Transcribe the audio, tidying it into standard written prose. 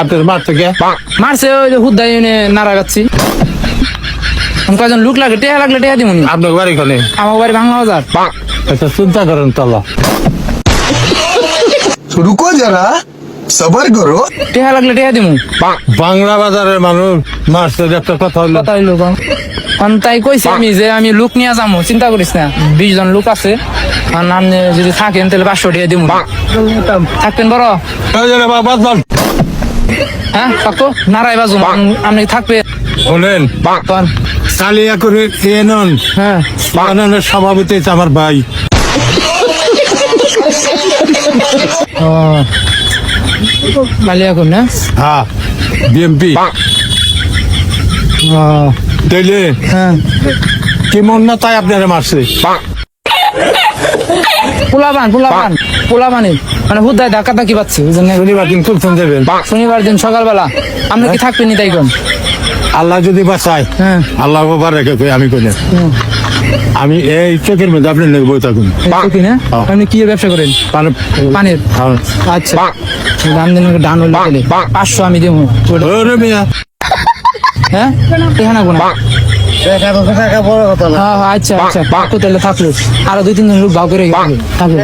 আপনার মার থেকে মারছে ওই যে হুদ্দাই এনে নাড়া গাচ্ছি। কয়জন লোক লাগে, টেহা লাগলে টেহা দিমুনি। আপনার বাড়ি কোনে? আমার বাড়ি বাংলা বাজার। আচ্ছা চিন্তা করেন তাহলে। रुको जरा सबर करो। টেহা লাগলে টেহা দিমু। বাংলা বাজারের মানুষ মারছে একটা কথা হলো। কথা হইলো কারণ তাই কইছি আমি যে আমি লোক নিয়ে যাবো, চিন্তা করিস না, 20 জন লোক আছে। আর আপনি যদি থাকেন তাহলে 500 টাকা দিমু। থাকবেন বড়? হ্যাঁ কাকু, নারায় বাজু আপনি থাকবে। বলেন কোন? কালিয়া করে খেয়ে নন। হ্যাঁ বাগানের সভাপতি হচ্ছে আমার ভাই। ও কালিয়াকুর না? হ্যাঁ বিএমপি। ও তাইলে হ্যাঁ, কেমন না তাই আপনারা মারছে। পোলাবানি মানে হুদ্দায় ধাক্কা ধাক্কি পাচ্ছে। শনিবার দিন তুলছেন দেবেন। শনিবার দিন সকালবেলা আপনি কি থাকবেন নি তাই কোন? আল্লাহ যদি বাঁচায়, হ্যাঁ। আল্লাহ বাবা রেখে আমি কই না। আমি এই চোখের মধ্যে আপনি নেই বই থাকুন। কি না? হ্যাঁ। আপনি কি ব্যবসা করেন? পানির। হ্যাঁ। আচ্ছা দাম দিন ডান হইলে 500 আমি দেবো। ওরে মিয়া হ্যাঁ এখানে কোন? হ্যাঁ আচ্ছা আচ্ছা পাকো তাহলে থাকলো। আরো 2-3 জন লোক ভাগ করে থাকলো।